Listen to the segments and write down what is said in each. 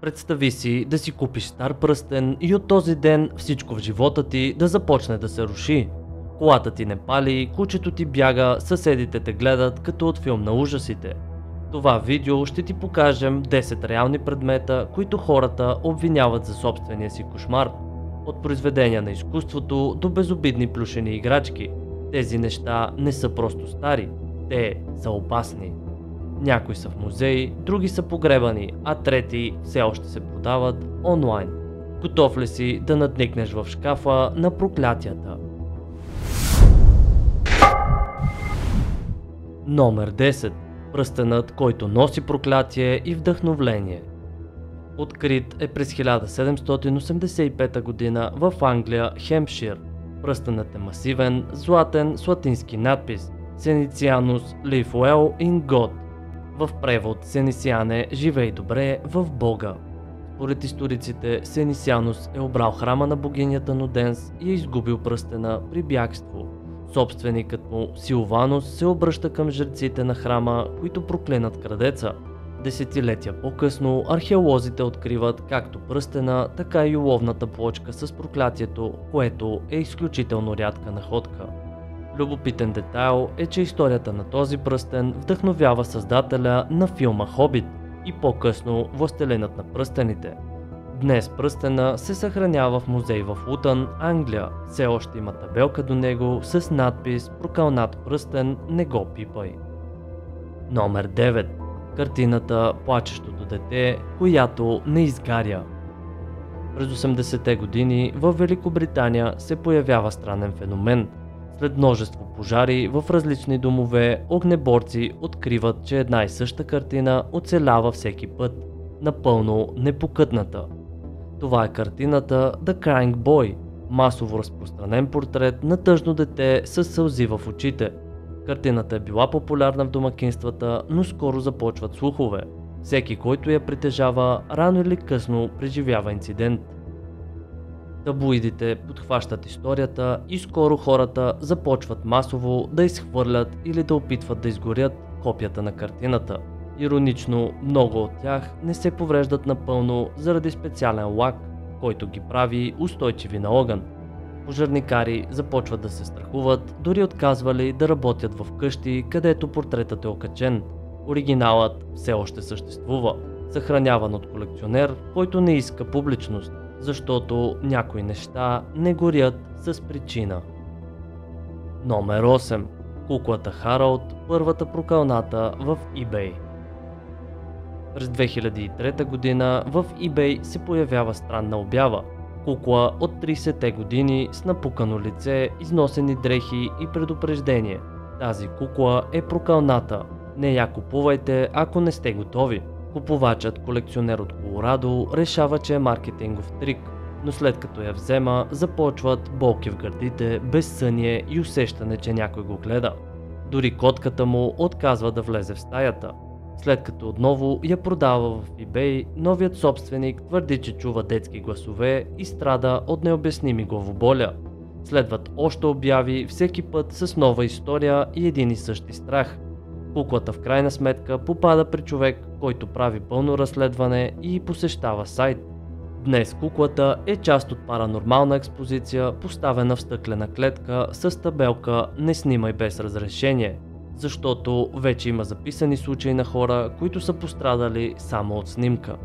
Представи си да си купиш стар пръстен и от този ден всичко в живота ти да започне да се руши. Колата ти не пали, кучето ти бяга, съседите те гледат като от филм на ужасите. В това видео ще ти покажем 10 реални предмета, които хората обвиняват за собствения си кошмар. От произведения на изкуството до безобидни плюшени играчки. Тези неща не са просто стари, те са опасни. Някои са в музеи, други са погребани, а трети все още се продават онлайн. Готов ли си да надникнеш в шкафа на проклятията? Номер 10. Пръстенът, който носи проклятие и вдъхновление. Открит е през 1785 година в Англия, Хемпшир. Пръстенът е масивен, златен с латински надпис Senecio Live Well in God. В превод Сенесиан е живей добре в Бога. Според историците, Сенесианус е обрал храма на богинята Ноденс и е изгубил пръстена при бягство. Собственикът му Силванус се обръща към жреците на храма, които проклинат крадеца. Десетилетия по-късно археолозите откриват както пръстена, така и уловната плочка с проклятието, което е изключително рядка находка. Любопитен детайл е, че историята на този пръстен вдъхновява създателя на филма Хобит и по-късно Властелинът на пръстените. Днес пръстена се съхранява в музей в Лутън, Англия. Все още има табелка до него с надпис "Прокълнат пръстен, не го пипай". Номер 9. Картината "Плачещото дете, която не изгаря". През 80-те години в Великобритания се появява странен феномен. След множество пожари в различни домове, огнеборци откриват, че една и съща картина оцелява всеки път, напълно непокътната. Това е картината The Crying Boy, масово разпространен портрет на тъжно дете с сълзи в очите. Картината е била популярна в домакинствата, но скоро започват слухове. Всеки, който я притежава, рано или късно преживява инцидент. Таблоидите подхващат историята и скоро хората започват масово да изхвърлят или да опитват да изгорят копията на картината. Иронично, много от тях не се повреждат напълно заради специален лак, който ги прави устойчиви на огън. Пожарникари започват да се страхуват, дори отказвали да работят в къщи, където портретът е окачен. Оригиналът все още съществува, съхраняван от колекционер, който не иска публичност, защото някои неща не горят с причина. Номер 8. Куклата Харалд, първата прокълната в eBay. През 2003 година в eBay се появява странна обява. Кукла от 30-те години с напукано лице, износени дрехи и предупреждение. Тази кукла е прокълната. Не я купувайте, ако не сте готови. Купувачът, колекционер от Колорадо, решава, че е маркетингов трик, но след като я взема, започват болки в гърдите, безсъние и усещане, че някой го гледа. Дори котката му отказва да влезе в стаята. След като отново я продава в eBay, новият собственик твърди, че чува детски гласове и страда от необясними главоболя. Следват още обяви, всеки път с нова история и един и същи страх. Куклата в крайна сметка попада при човек, който прави пълно разследване и посещава сайт. Днес куклата е част от паранормална експозиция, поставена в стъклена клетка с табелка "Не снимай без разрешение", защото вече има записани случаи на хора, които са пострадали само от снимка.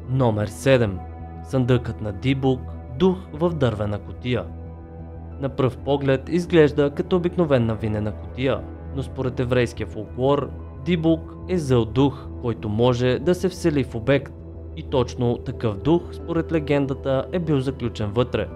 Номер 7. Съндъкът на Дибук, дух в дървена кутия. На пръв поглед изглежда като обикновена винена кутия, но според еврейския фолклор, Дибук е зъл дух, който може да се всели в обект. И точно такъв дух, според легендата, е бил заключен вътре.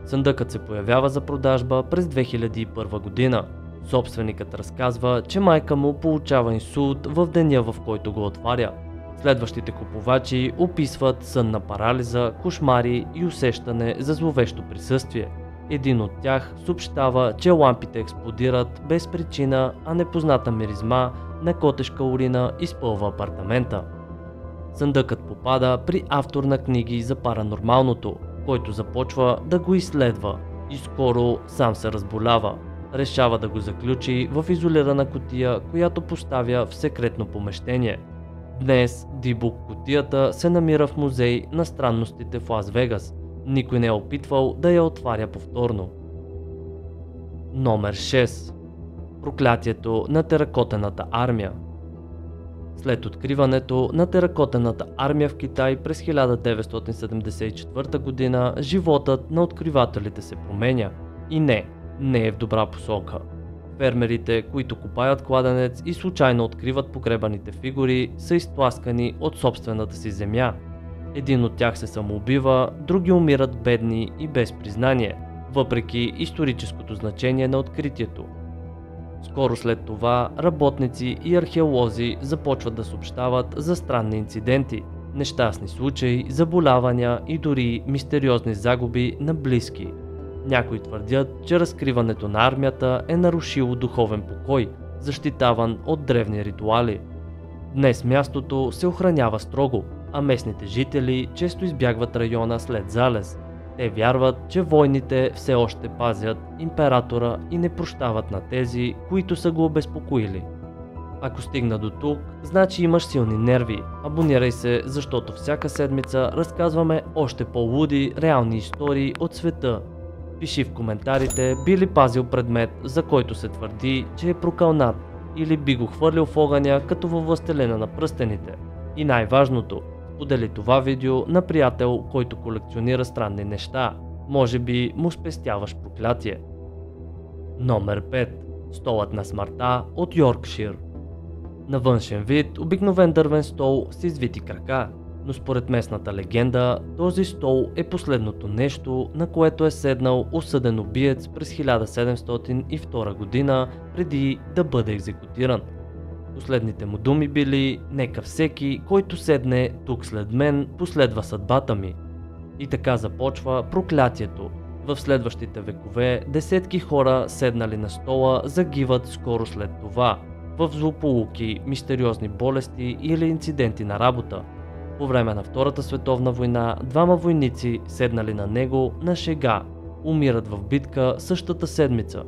Съндъкът се появява за продажба през 2001 година. Собственикът разказва, че майка му получава инсулт в деня, в който го отваря. Следващите купувачи описват сънна парализа, кошмари и усещане за зловещо присъствие. Един от тях съобщава, че лампите експлодират без причина, а непозната миризма на котешка урина изпълва апартамента. Съндъкът попада при автор на книги за паранормалното, който започва да го изследва и скоро сам се разболява. Решава да го заключи в изолирана кутия, която поставя в секретно помещение. Днес Дибук кутията се намира в музей на странностите в Лас Вегас. Никой не е опитвал да я отваря повторно. Номер 6. Проклятието на теракотената армия. След откриването на теракотената армия в Китай през 1974 година, животът на откривателите се променя. И не е в добра посока. Фермерите, които копаят кладенец и случайно откриват погребаните фигури, са изтласкани от собствената си земя. Един от тях се самоубива, други умират бедни и без признание, въпреки историческото значение на откритието. Скоро след това работници и археолози започват да съобщават за странни инциденти, нещастни случаи, заболявания и дори мистериозни загуби на близки. Някои твърдят, че разкриването на армията е нарушило духовен покой, защитаван от древни ритуали. Днес мястото се охранява строго, а местните жители често избягват района след залез. Те вярват, че войните все още пазят императора и не прощават на тези, които са го обезпокоили. Ако стигна до тук, значи имаш силни нерви. Абонирай се, защото всяка седмица разказваме още по-луди реални истории от света. Пиши в коментарите би ли пазил предмет, за който се твърди, че е прокълнат, или би го хвърлил в огъня като във Властелина на пръстените. И най-важното, сподели това видео на приятел, който колекционира странни неща. Може би му спестяваш проклятие. Номер 5. Столът на смъртта от Йоркшир. На външен вид обикновен дървен стол с извити крака, но според местната легенда този стол е последното нещо, на което е седнал осъден убиец през 1702 година преди да бъде екзекутиран. Последните му думи били: "Нека всеки, който седне тук след мен, последва съдбата ми." И така започва проклятието. В следващите векове десетки хора, седнали на стола, загиват скоро след това, в злополуки, мистериозни болести или инциденти на работа. По време на Втората световна война, двама войници, седнали на него на шега, умират в битка същата седмица.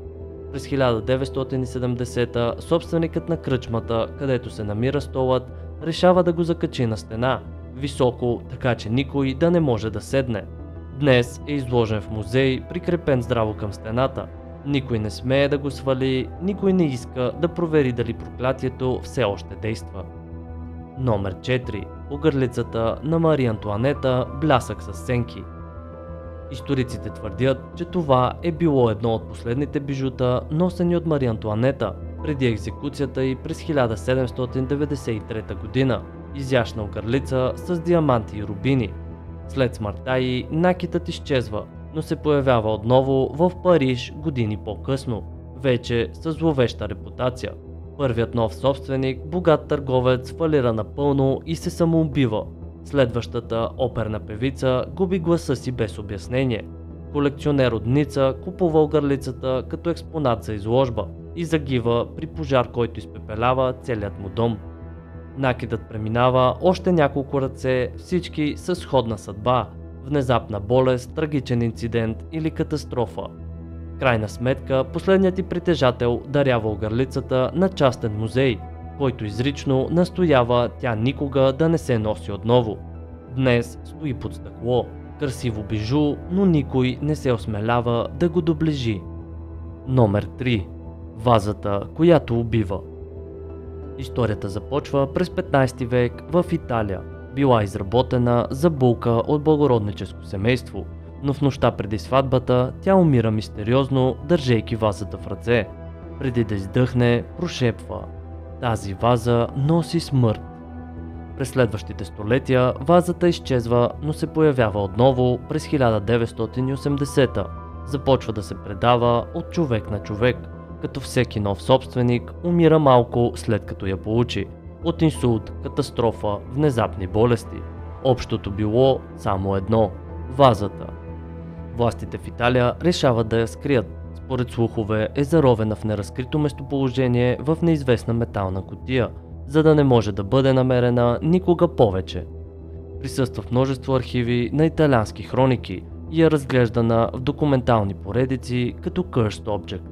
През 1970 собственикът на кръчмата, където се намира столът, решава да го закачи на стена, високо, така че никой да не може да седне. Днес е изложен в музей, прикрепен здраво към стената. Никой не смее да го свали, никой не иска да провери дали проклятието все още действа. Номер 4. Огърлицата на Мария Антоанета, блясък с сенки. Историците твърдят, че това е било едно от последните бижута, носени от Мария Антоанета преди екзекуцията й през 1793 година. Изящна огърлица с диаманти и рубини. След смъртта й накитът изчезва, но се появява отново в Париж години по-късно, вече с зловеща репутация. Първият нов собственик, богат търговец, фалира напълно и се самоубива. Следващата оперна певица губи гласа си без обяснение. Колекционер от Ница купува огърлицата като експонат за изложба и загива при пожар, който изпепелява целият му дом. Накидът преминава още няколко ръце, всички с сходна съдба, внезапна болест, трагичен инцидент или катастрофа. Крайна сметка, последният ти притежател дарява огърлицата на частен музей, който изрично настоява тя никога да не се носи отново. Днес стои под стъкло, красиво бижу, но никой не се осмелява да го доближи. Номер 3. Вазата, която убива. Историята започва през 15 век в Италия. Била изработена за булка от благородническо семейство, но в нощта преди сватбата тя умира мистериозно, държейки вазата в ръце. Преди да издъхне, прошепва: "Тази ваза носи смърт." През следващите столетия вазата изчезва, но се появява отново през 1980. Започва да се предава от човек на човек, като всеки нов собственик умира малко след като я получи. От инсулт, катастрофа, внезапни болести. Общото било само едно – вазата. Властите в Италия решават да я скрият. Според слухове е заровена в неразкрито местоположение в неизвестна метална кутия, за да не може да бъде намерена никога повече. Присъства в множество архиви на италиански хроники и е разглеждана в документални поредици като Cursed Object.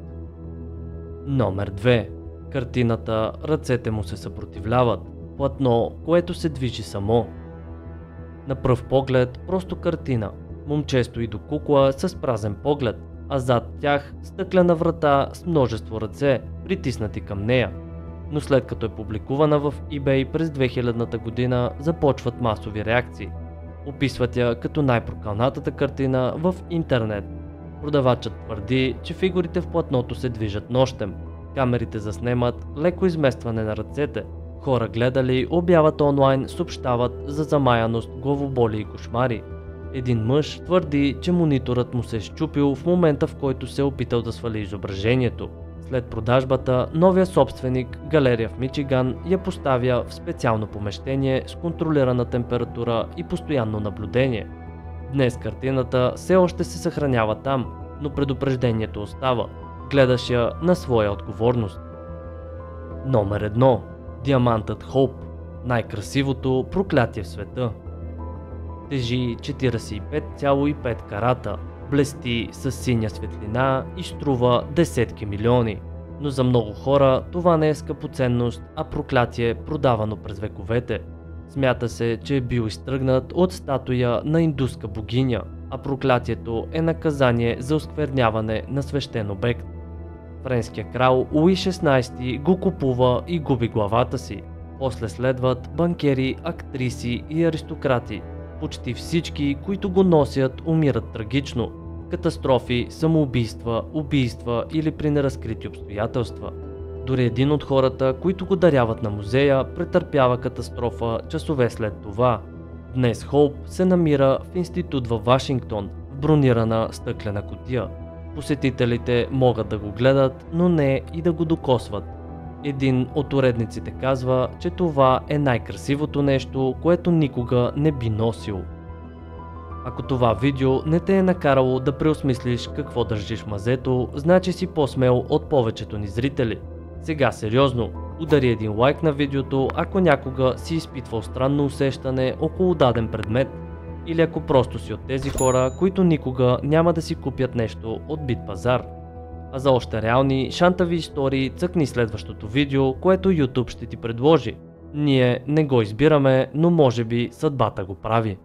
Номер 2. Картината "Ръцете му се съпротивляват". платно, което се движи само. На пръв поглед просто картина. Момче стои до кукла с празен поглед, а зад тях стъклена врата с множество ръце, притиснати към нея. Но след като е публикувана в eBay през 2000-та година, започват масови реакции. Описват я като най-прокалнатата картина в интернет. Продавачът твърди, че фигурите в платното се движат нощем. Камерите заснемат леко изместване на ръцете. Хора гледали обяват онлайн съобщават за замаяност, главоболи и кошмари. Един мъж твърди, че мониторът му се е счупил в момента, в който се е опитал да свали изображението. След продажбата, новия собственик, галерия в Мичиган, я поставя в специално помещение с контролирана температура и постоянно наблюдение. Днес картината все още се съхранява там, но предупреждението остава. Гледаш я на своя отговорност. Номер 1. Диамантът Хоуп. Най-красивото проклятие в света. Тежи 45,5 карата, блести с синя светлина и струва десетки милиони. Но за много хора това не е скъпоценност, а проклятие, продавано през вековете. Смята се, че е бил изтръгнат от статуя на индуска богиня, а проклятието е наказание за оскверняване на свещен обект. Френският крал Луи XVI го купува и губи главата си. После следват банкери, актриси и аристократи. Почти всички, които го носят, умират трагично. Катастрофи, самоубийства, убийства или при неразкрити обстоятелства. Дори един от хората, които го даряват на музея, претърпява катастрофа часове след това. Днес Хоуп се намира в институт във Вашингтон, в бронирана стъклена кутия. Посетителите могат да го гледат, но не и да го докосват. Един от уредниците казва, че това е най-красивото нещо, което никога не би носил. Ако това видео не те е накарало да преосмислиш какво държиш в мазето, значи си по-смел от повечето ни зрители. Сега сериозно, удари един лайк на видеото, ако някога си изпитвал странно усещане около даден предмет, или ако просто си от тези хора, които никога няма да си купят нещо от бит пазар. А за още реални шантави истории цъкни следващото видео, което YouTube ще ти предложи. Ние не го избираме, но може би съдбата го прави.